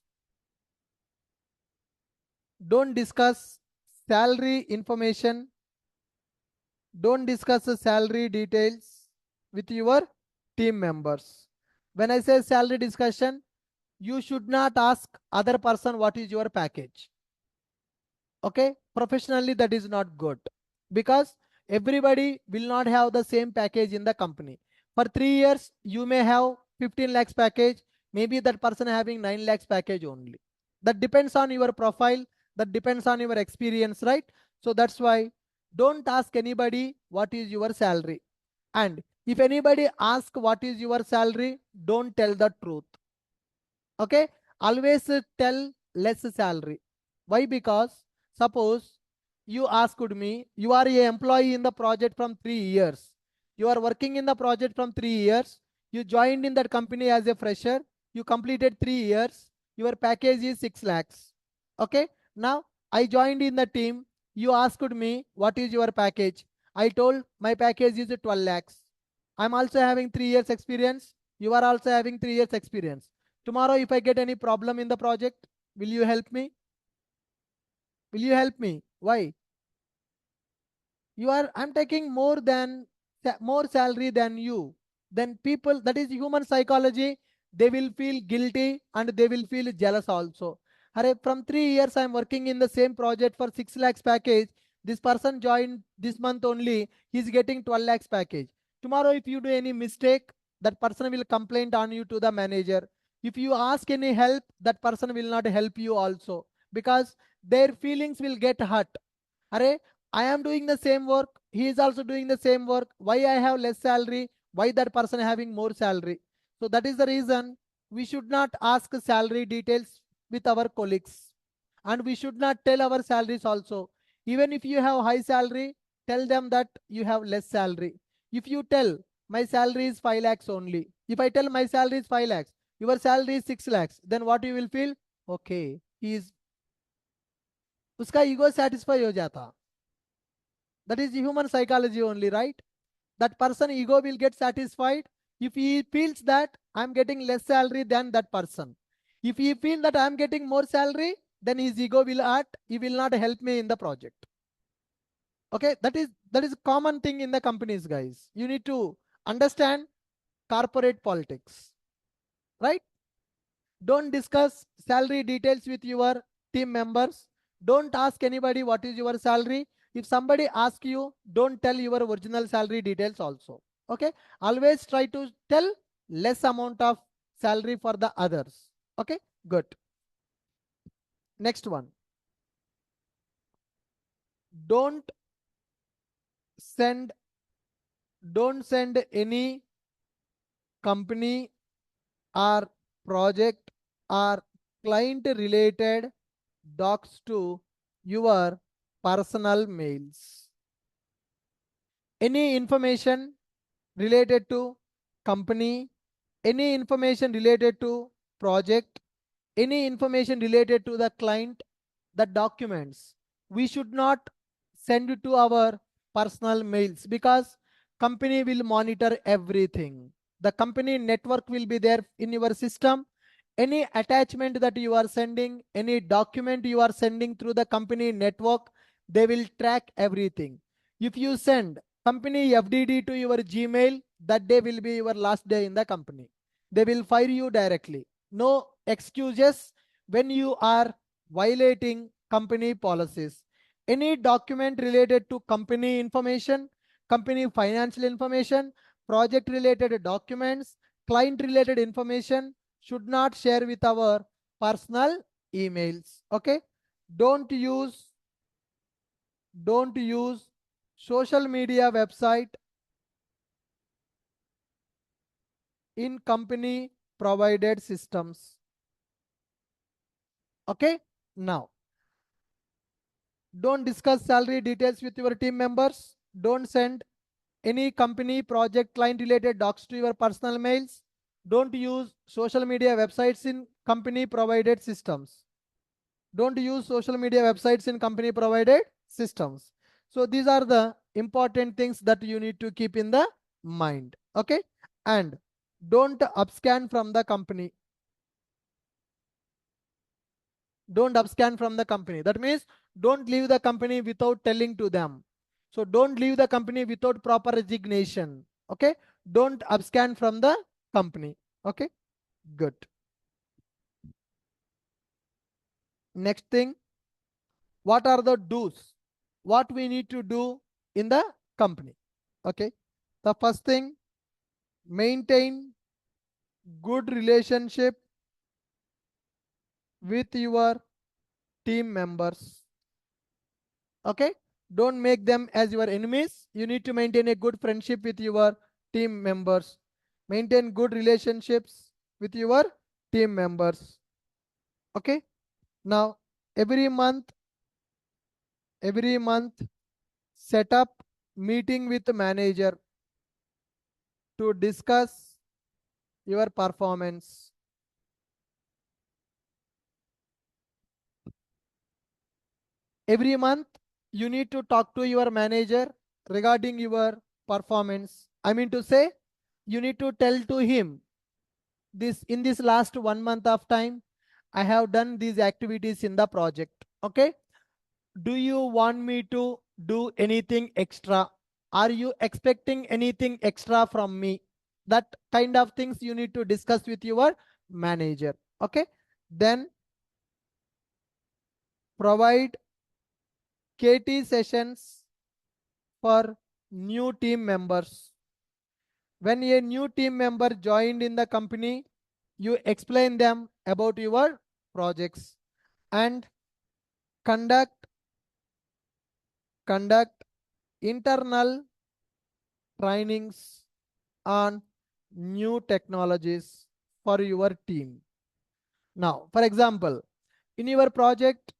Don't discuss salary information. Don't discuss the salary details with your team members. When I say salary discussion, you should not ask other person what is your package. Okay, professionally that is not good, because everybody will not have the same package in the company. For 3 years you may have 15 lakhs package, maybe that person having 9 lakhs package only. That depends on your profile, that depends on your experience, right? So that's why don't ask anybody what is your salary. And if anybody asks what is your salary, don't tell the truth. Okay, always tell less salary. Why? Because suppose you asked me, you are a employee in the project from 3 years. You are working in the project from 3 years. You joined in that company as a fresher. You completed 3 years. Your package is 6 lakhs. Okay. Now I joined in the team. You asked me, what is your package? I told my package is 12 lakhs. I'm also having 3 years experience. You are also having 3 years experience. Tomorrow, if I get any problem in the project, will you help me? Will you help me? Why? I'm taking more salary than you. Then people, that is human psychology, they will feel guilty and they will feel jealous also. Hare, from 3 years I'm working in the same project for 6 lakhs package. This person joined this month only, he's getting 12 lakhs package. Tomorrow if you do any mistake, that person will complain on you to the manager. If you ask any help, that person will not help you also, because their feelings will get hurt. Are, I am doing the same work. He is also doing the same work. Why I have less salary? Why that person having more salary? So that is the reason we should not ask salary details with our colleagues. And we should not tell our salaries also. Even if you have high salary, tell them that you have less salary. If you tell my salary is 5 lakhs only. If I tell my salary is 5 lakhs, your salary is 6 lakhs, then what you will feel? Okay, he is, उसका ego satisfy हो जाता. That is human psychology only, right? That person ego will get satisfied if he feels that I'm getting less salary than that person. If he feel that I'm getting more salary, then his ego will act. He will not help me in the project. Okay, that is a common thing in the companies, guys. You need to understand corporate politics, right? Don't discuss salary details with your team members. Don't ask anybody what is your salary. If somebody asks you, don't tell your original salary details also. Okay. Always try to tell less amount of salary for the others. Okay. Good. Next one. Don't send any company or project or client related docs to your personal mails. Any information related to company, any information related to project, any information related to the client, the documents, we should not send it to our personal mails, because company will monitor everything. The company network will be there in your system. Any attachment that you are sending, any document you are sending through the company network, they will track everything. If you send company FDD to your Gmail, that day will be your last day in the company. They will fire you directly. No excuses when you are violating company policies. Any document related to company information, company financial information, project related documents, client related information should not share with our personal emails. Okay. Don't use social media website in company provided systems. Okay. Now, don't discuss salary details with your team members. Don't send any company project client related docs to your personal mails. Don't use social media websites in company provided systems. Don't use social media websites in company provided systems. So these are the important things that you need to keep in the mind. Okay. And don't upscan from the company. Don't upscan from the company. That means don't leave the company without telling to them. So don't leave the company without proper resignation. Okay. Don't upscan from the company. Okay. Good. Next thing, what are the do's? What we need to do in the company? Okay. The first thing, maintain good relationship with your team members. Okay. Don't make them as your enemies. You need to maintain a good friendship with your team members. Maintain good relationships with your team members. Okay. Now, every month Every month, set up meeting with the manager to discuss your performance. Every month, you need to talk to your manager regarding your performance. I mean to say, you need to tell to him this in this last 1 month of time, I have done these activities in the project. Okay. Do you want me to do anything extra? Are you expecting anything extra from me? That kind of things you need to discuss with your manager. Okay. Then provide KT sessions for new team members. When a new team member joined in the company, you explain them about your projects and conduct internal trainings on new technologies for your team. Now, for example, in your project,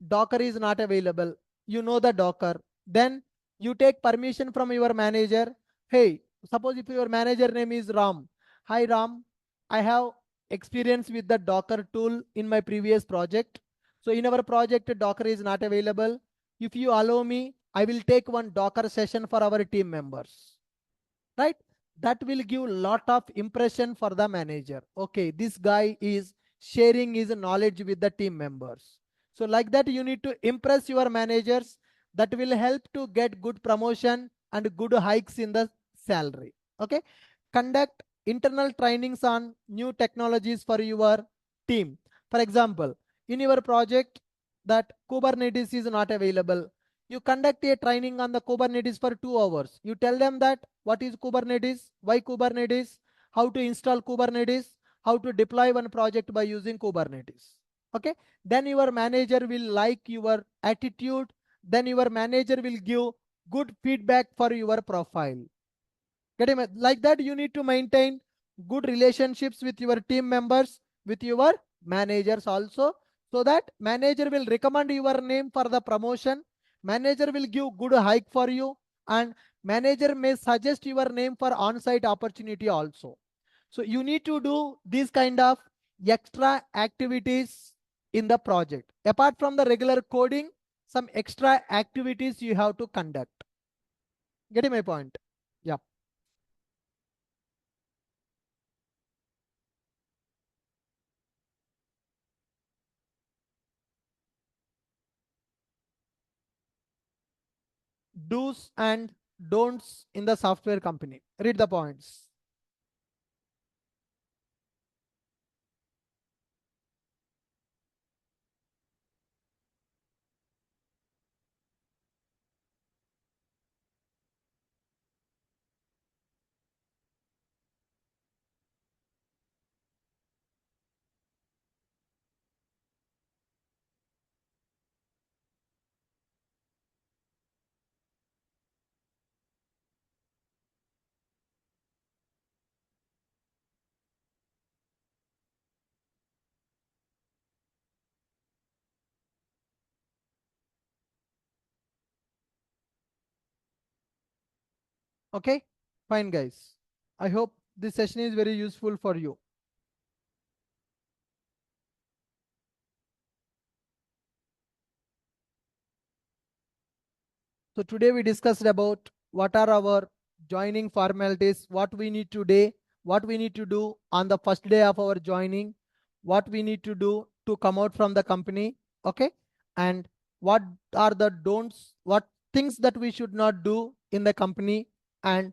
Docker is not available. You know the Docker. Then you take permission from your manager. Hey, suppose if your manager name is Ram. Hi Ram, I have experience with the Docker tool in my previous project. So in our project, Docker is not available. If you allow me, I will take one Docker session for our team members. Right? That will give lot of impression for the manager. Okay, this guy is sharing his knowledge with the team members. So like that, you need to impress your managers. That will help to get good promotion and good hikes in the salary. Okay. Conduct internal trainings on new technologies for your team. For example, in your project that Kubernetes is not available, you conduct a training on the Kubernetes for 2 hours. You tell them that what is Kubernetes, why Kubernetes, how to install Kubernetes, how to deploy one project by using Kubernetes. Okay. Then your manager will like your attitude. Then your manager will give good feedback for your profile. Getting it? Like that, you need to maintain good relationships with your team members, with your managers also, so that manager will recommend your name for the promotion. Manager will give good hike for you, and manager may suggest your name for on-site opportunity also. So you need to do these kind of extra activities in the project. Apart from the regular coding, some extra activities you have to conduct. Getting my point? Yeah. Do's and don'ts in the software company. Read the points. Okay, fine guys. I hope this session is very useful for you. So today we discussed about what are our joining formalities, what we need what we need to do on the first day of our joining, what we need to do to come out from the company. Okay. And what are the don'ts, what things that we should not do in the company, and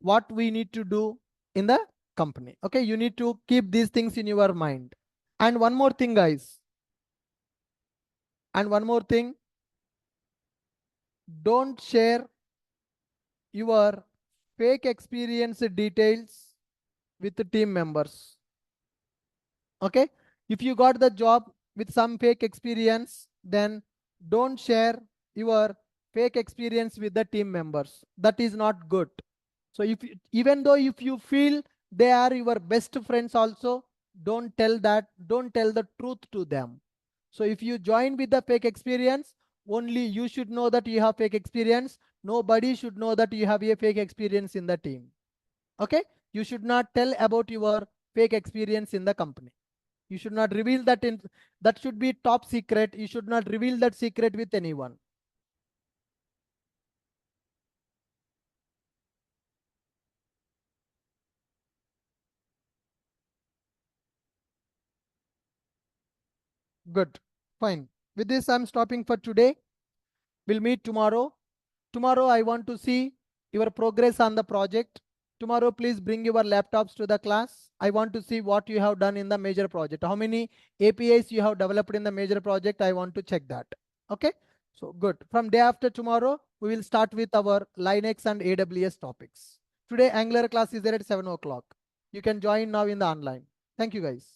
what we need to do in the company. Okay. You need to keep these things in your mind. And one more thing, guys. And one more thing, don't share your fake experience details with the team members. Okay. If you got the job with some fake experience, then don't share your fake experience with the team members. That is not good. So even though if you feel they are your best friends also, don't tell the truth to them. So if you join with the fake experience, Only you should know that you have fake experience. Nobody should know that you have a fake experience in the team. Okay? You should not tell about your fake experience in the company. You should not reveal that. That should be top secret. You should not reveal that secret with anyone. Good. Fine. With this, I'm stopping for today. We'll meet tomorrow. Tomorrow, I want to see your progress on the project. Tomorrow, please bring your laptops to the class. I want to see what you have done in the major project. How many APIs you have developed in the major project. I want to check that. Okay. So good. From day after tomorrow, we will start with our Linux and AWS topics. Today, Angular class is there at 7 o'clock. You can join now in the online. Thank you, guys.